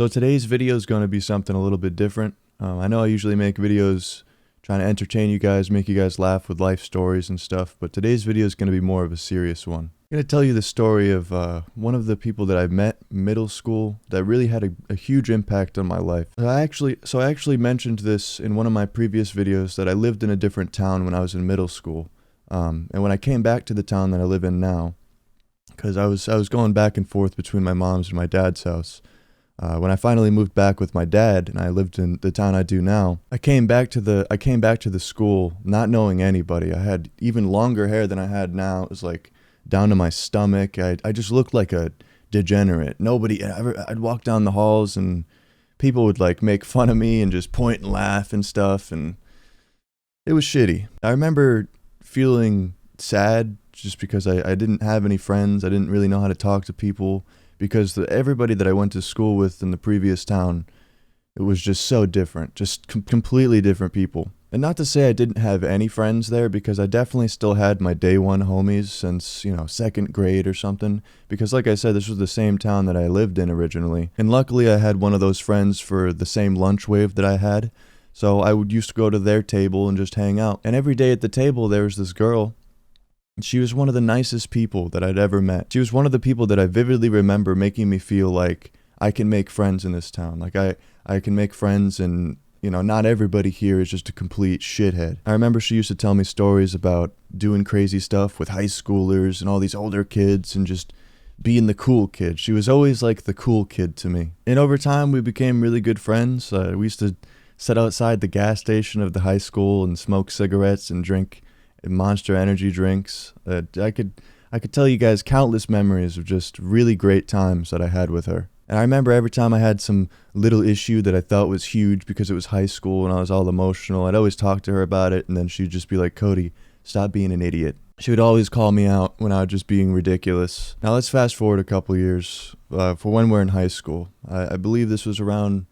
So today's video is going to be something a little bit different. I know I usually make videos trying to entertain you guys, make you guys laugh with life stories and stuff, but today's video is going to be more of a serious one. I'm going to tell you the story of one of the people that I met in middle school that really had a huge impact on my life. I actually mentioned this in one of my previous videos that I lived in a different town when I was in middle school. And when I came back to the town that I live in now, because I was going back and forth between my mom's and my dad's house. When I finally moved back with my dad and I lived in the town I do now, I came back to the school not knowing anybody. I had even longer hair than I had now. It was like down to my stomach. I just looked like a degenerate. I'd walk down the halls and people would like make fun of me and just point and laugh and stuff, and it was shitty. I remember feeling sad just because I didn't have any friends. I didn't really know how to talk to people. Because everybody that I went to school with in the previous town, it was just so different, just completely different people. And not to say I didn't have any friends there, because I definitely still had my day one homies since, second grade or something. Because like I said, this was the same town that I lived in originally. And luckily I had one of those friends for the same lunch wave that I had. So I used to go to their table and just hang out. And every day at the table there was this girl. She was one of the nicest people that I'd ever met. She was one of the people that I vividly remember making me feel like I can make friends in this town. Like I can make friends, and not everybody here is just a complete shithead. I remember she used to tell me stories about doing crazy stuff with high schoolers and all these older kids and just being the cool kid. She was always like the cool kid to me. And over time we became really good friends. We used to sit outside the gas station of the high school and smoke cigarettes and drink Monster energy drinks. I could tell you guys countless memories of just really great times that I had with her. And I remember every time I had some little issue that I thought was huge because it was high school and I was all emotional, I'd always talk to her about it, and then she'd just be like, "Cody, stop being an idiot." She would always call me out when I was just being ridiculous. Now let's fast forward a couple years for when we're in high school. I believe this was around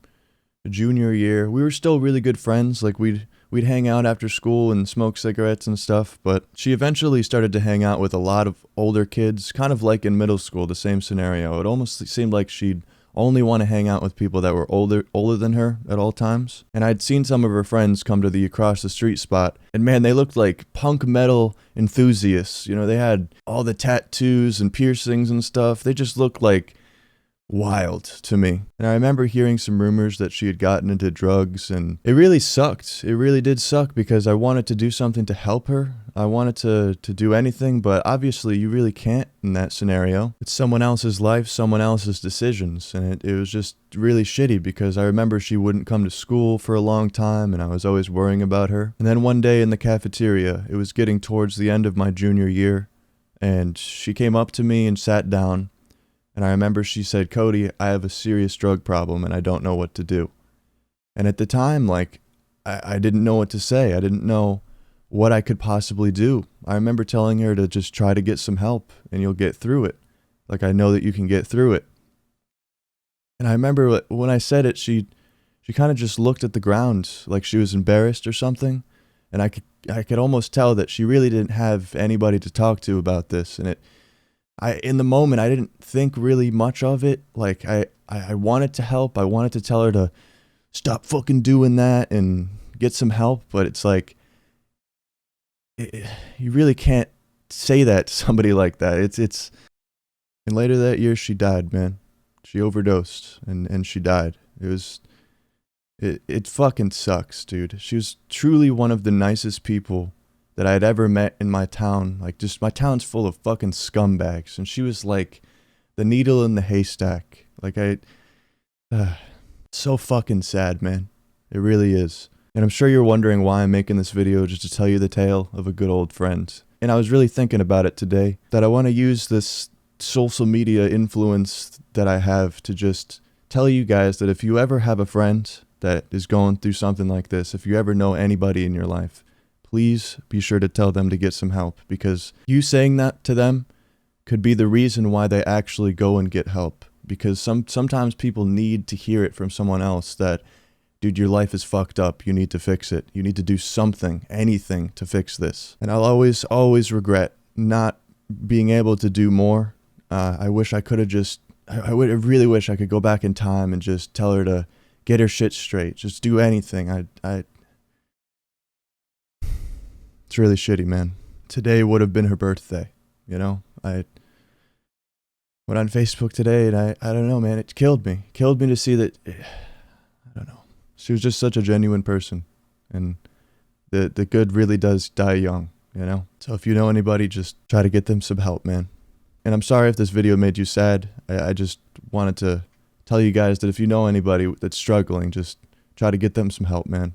junior year. We were still really good friends. Like we'd hang out after school and smoke cigarettes and stuff, but she eventually started to hang out with a lot of older kids, kind of like in middle school, the same scenario. It almost seemed like she'd only want to hang out with people that were older than her at all times. And I'd seen some of her friends come to the across the street spot, and man, they looked like punk metal enthusiasts. They had all the tattoos and piercings and stuff. They just looked like wild to me. And I remember hearing some rumors that she had gotten into drugs, and it really sucked. It really did suck, because I wanted to do something to help her. I wanted to do anything, but obviously you really can't in that scenario. It's someone else's life, someone else's decisions, and it was just really shitty, because I remember she wouldn't come to school for a long time and I was always worrying about her. And then one day in the cafeteria, it was getting towards the end of my junior year, and she came up to me and sat down. And I remember she said, "Cody, I have a serious drug problem and I don't know what to do." And at the time, I didn't know what to say. I didn't know what I could possibly do. I remember telling her to just try to get some help and you'll get through it. Like, I know that you can get through it. And I remember when I said it, she kind of just looked at the ground like she was embarrassed or something. And I could almost tell that she really didn't have anybody to talk to about this. And in the moment, I didn't think really much of it. Like, I wanted to help. I wanted to tell her to stop fucking doing that and get some help. But it's like, you really can't say that to somebody like that. And later that year, she died, man. She overdosed and she died. It fucking sucks, dude. She was truly one of the nicest people that I'd ever met in my town. Like, just my town's full of fucking scumbags, and she was like the needle in the haystack. Like, so fucking sad, man. It really is. And I'm sure you're wondering why I'm making this video, just to tell you the tale of a good old friend. And I was really thinking about it today, that I want to use this social media influence that I have to just tell you guys that if you ever have a friend that is going through something like this, if you ever know anybody in your life, please be sure to tell them to get some help, because you saying that to them could be the reason why they actually go and get help. Because sometimes people need to hear it from someone else that, dude, your life is fucked up. You need to fix it. You need to do something, anything to fix this. And I'll always regret not being able to do more. I wish I could have just I really wish I could go back in time and just tell her to get her shit straight. Just do anything. It's really shitty, man. Today would have been her birthday, you know? I went on Facebook today and I don't know, man. It killed me. Killed me to see that, I don't know. She was just such a genuine person. And the good really does die young, you know? So if you know anybody, just try to get them some help, man. And I'm sorry if this video made you sad. I just wanted to tell you guys that if you know anybody that's struggling, just try to get them some help, man.